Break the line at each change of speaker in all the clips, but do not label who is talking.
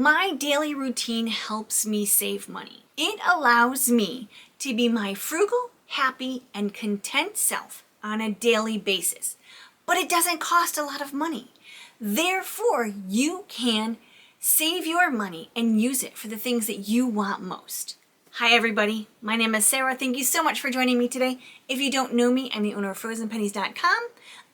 My daily routine helps me save money. It allows me to be my frugal, happy, and content self on a daily basis. But it doesn't cost a lot of money. Therefore, you can save your money and use it for the things that you want most. Hi everybody, my name is Sarah. Thank you so much for joining me today. If you don't know me, I'm the owner of FrozenPennies.com.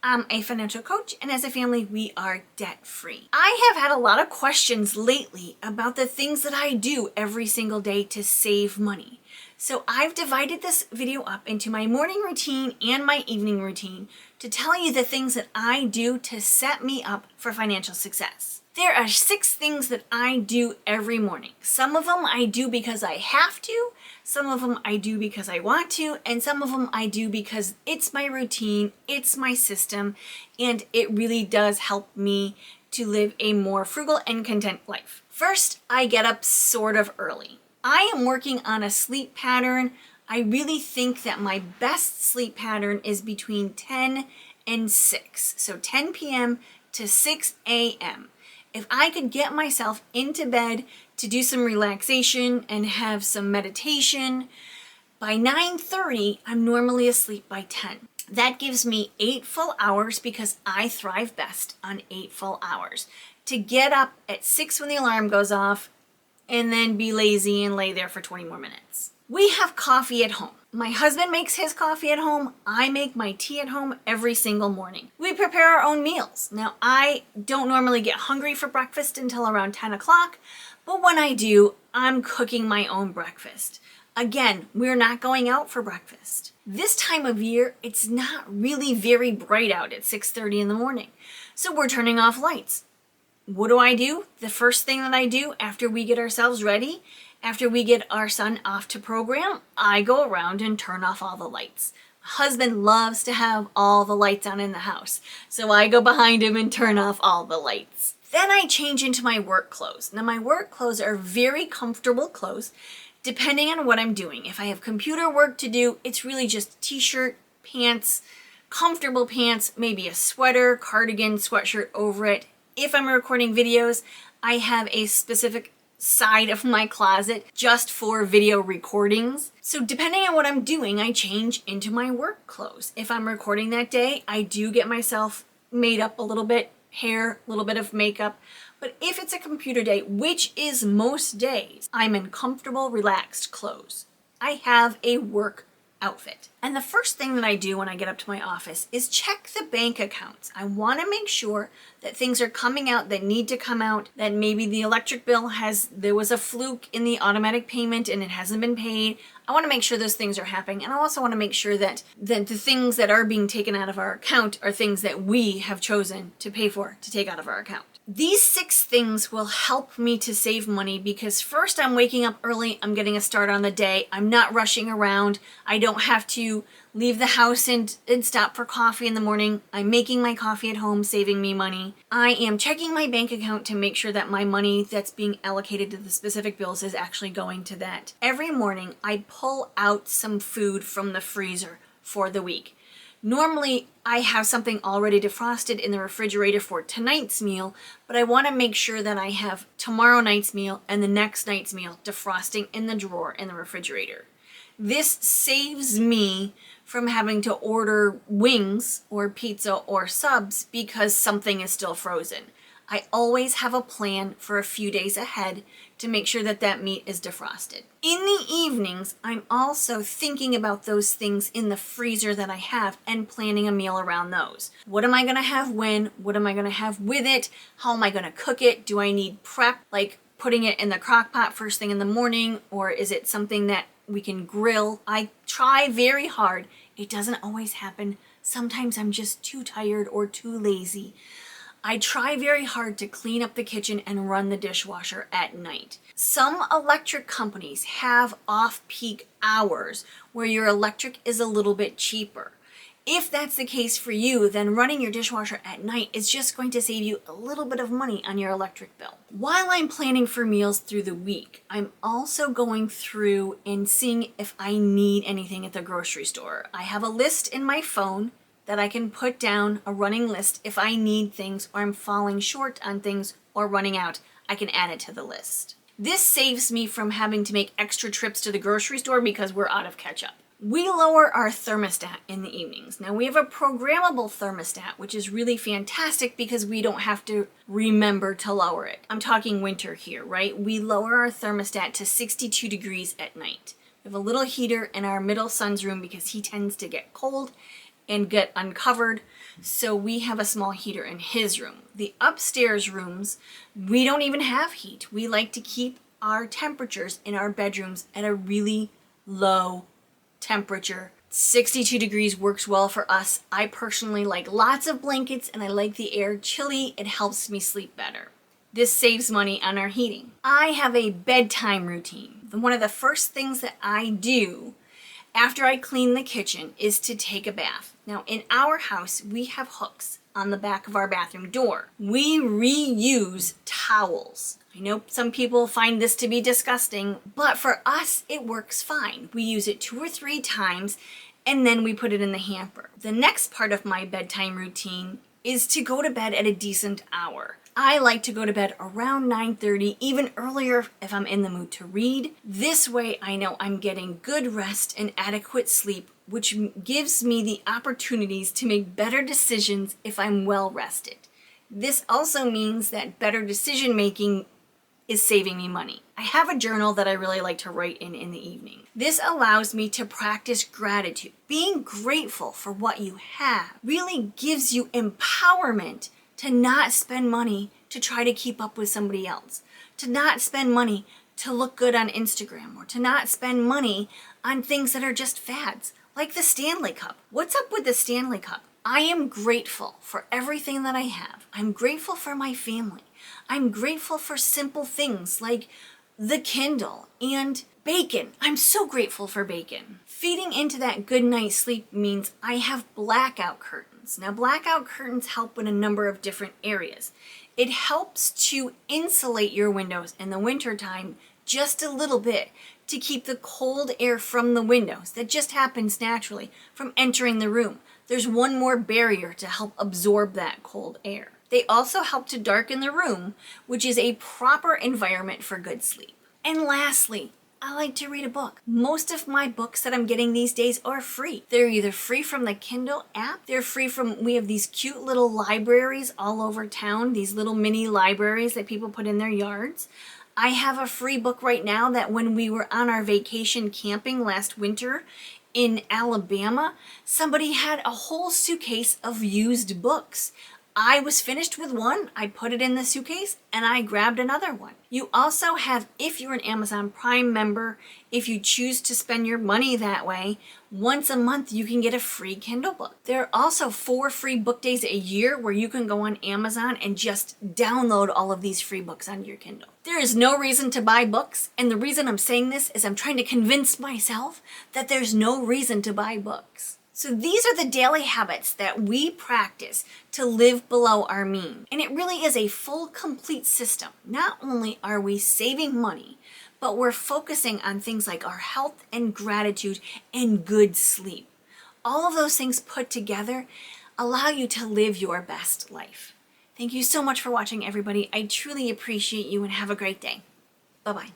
I'm a financial coach, and as a family, we are debt-free. I have had a lot of questions lately about the things that I do every single day to save money. So I've divided this video up into my morning routine and my evening routine to tell you the things that I do to set me up for financial success. There are 6 things that I do every morning. Some of them I do because I have to, some of them I do because I want to, and some of them I do because it's my routine, it's my system, and it really does help me to live a more frugal and content life. First, I get up sort of early. I am working on a sleep pattern. I really think that my best sleep pattern is between 10 and 6, so 10 p.m. to 6 a.m. If I could get myself into bed to do some relaxation and have some meditation, by 9:30, I'm normally asleep by 10. That gives me 8 full hours because I thrive best on 8 full hours. To get up at 6 when the alarm goes off and then be lazy and lay there for 20 more minutes. We have coffee at home. My husband makes his coffee at home. I make my tea at home every single morning. We prepare our own meals. Now, I don't normally get hungry for breakfast until around 10 o'clock, but when I do, I'm cooking my own breakfast. Again, we're not going out for breakfast. This time of year, it's not really very bright out at 6:30 in the morning, so we're turning off lights. What do? The first thing that I do after we get ourselves ready, after we get our son off to program, I go around and turn off all the lights. My husband loves to have all the lights on in the house, so I go behind him and turn off all the lights. Then I change into my work clothes. Now my work clothes are very comfortable clothes, depending on what I'm doing. If I have computer work to do, it's really just t-shirt, pants, comfortable pants, maybe a sweater, cardigan, sweatshirt over it. If I'm recording videos, I have a specific side of my closet just for video recordings. So depending on what I'm doing, I change into my work clothes. If I'm recording that day, I do get myself made up a little bit, hair, a little bit of makeup. But if it's a computer day, which is most days, I'm in comfortable, relaxed clothes. I have a work outfit. And the first thing that I do when I get up to my office is check the bank accounts. I want to make sure that things are coming out that need to come out, that maybe the electric bill there was a fluke in the automatic payment and it hasn't been paid. I want to make sure those things are happening. And I also want to make sure that the things that are being taken out of our account are things that we have chosen to pay for, to take out of our account. These 6 things will help me to save money because first, I'm waking up early, I'm getting a start on the day, I'm not rushing around, I don't have to leave the house and stop for coffee in the morning. I'm making my coffee at home, saving me money. I am checking my bank account to make sure that my money that's being allocated to the specific bills is actually going to that. Every morning, I pull out some food from the freezer for the week. Normally, I have something already defrosted in the refrigerator for tonight's meal, but I want to make sure that I have tomorrow night's meal and the next night's meal defrosting in the drawer in the refrigerator. This saves me from having to order wings or pizza or subs because something is still frozen. I always have a plan for a few days ahead to make sure that that meat is defrosted. In the evenings, I'm also thinking about those things in the freezer that I have and planning a meal around those. What am I going to have when? What am I going to have with it? How am I going to cook it? Do I need prep, like putting it in the crock pot first thing in the morning, or is it something that we can grill? I try very hard. It doesn't always happen. Sometimes I'm just too tired or too lazy. I try very hard to clean up the kitchen and run the dishwasher at night. Some electric companies have off-peak hours where your electric is a little bit cheaper. If that's the case for you, then running your dishwasher at night is just going to save you a little bit of money on your electric bill. While I'm planning for meals through the week, I'm also going through and seeing if I need anything at the grocery store. I have a list in my phone that I can put down, a running list if I need things or I'm falling short on things or running out. I can add it to the list. This saves me from having to make extra trips to the grocery store because we're out of ketchup. We lower our thermostat in the evenings. Now we have a programmable thermostat, which is really fantastic because we don't have to remember to lower it. I'm talking winter here, right? We lower our thermostat to 62 degrees at night. We have a little heater in our middle son's room because he tends to get cold and get uncovered. So we have a small heater in his room. The upstairs rooms, we don't even have heat. We like to keep our temperatures in our bedrooms at a really low temperature. 62 degrees works well for us. I personally like lots of blankets and I like the air chilly. It helps me sleep better. This saves money on our heating. I have a bedtime routine. One of the first things that I do after I clean the kitchen is to take a bath. Now in our house, we have hooks on the back of our bathroom door. We reuse towels. I know some people find this to be disgusting, but for us, it works fine. We use it 2 or 3 times and then we put it in the hamper. The next part of my bedtime routine is to go to bed at a decent hour. I like to go to bed around 9:30, even earlier if I'm in the mood to read. This way I know I'm getting good rest and adequate sleep, which gives me the opportunities to make better decisions if I'm well rested. This also means that better decision making is saving me money. I have a journal that I really like to write in the evening. This allows me to practice gratitude. Being grateful for what you have really gives you empowerment to not spend money to try to keep up with somebody else, to not spend money to look good on Instagram, or to not spend money on things that are just fads, like the Stanley Cup. What's up with the Stanley Cup? I am grateful for everything that I have. I'm grateful for my family. I'm grateful for simple things like the Kindle and bacon. I'm so grateful for bacon. Feeding into that good night's sleep means I have blackout curtains. Now, blackout curtains help in a number of different areas. It helps to insulate your windows in the wintertime just a little bit to keep the cold air from the windows that just happens naturally from entering the room. There's one more barrier to help absorb that cold air. They also help to darken the room, which is a proper environment for good sleep. And lastly, I like to read a book. Most of my books that I'm getting these days are free. They're either free from the Kindle app, they're free from, we have these cute little libraries all over town, these little mini libraries that people put in their yards. I have a free book right now that when we were on our vacation camping last winter in Alabama, somebody had a whole suitcase of used books. I was finished with one, I put it in the suitcase, and I grabbed another one. You also have, if you're an Amazon Prime member, if you choose to spend your money that way, once a month you can get a free Kindle book. There are also 4 free book days a year where you can go on Amazon and just download all of these free books onto your Kindle. There is no reason to buy books, and the reason I'm saying this is I'm trying to convince myself that there's no reason to buy books. So these are the daily habits that we practice to live below our mean. And it really is a full, complete system. Not only are we saving money, but we're focusing on things like our health and gratitude and good sleep. All of those things put together allow you to live your best life. Thank you so much for watching, everybody. I truly appreciate you and have a great day. Bye-bye.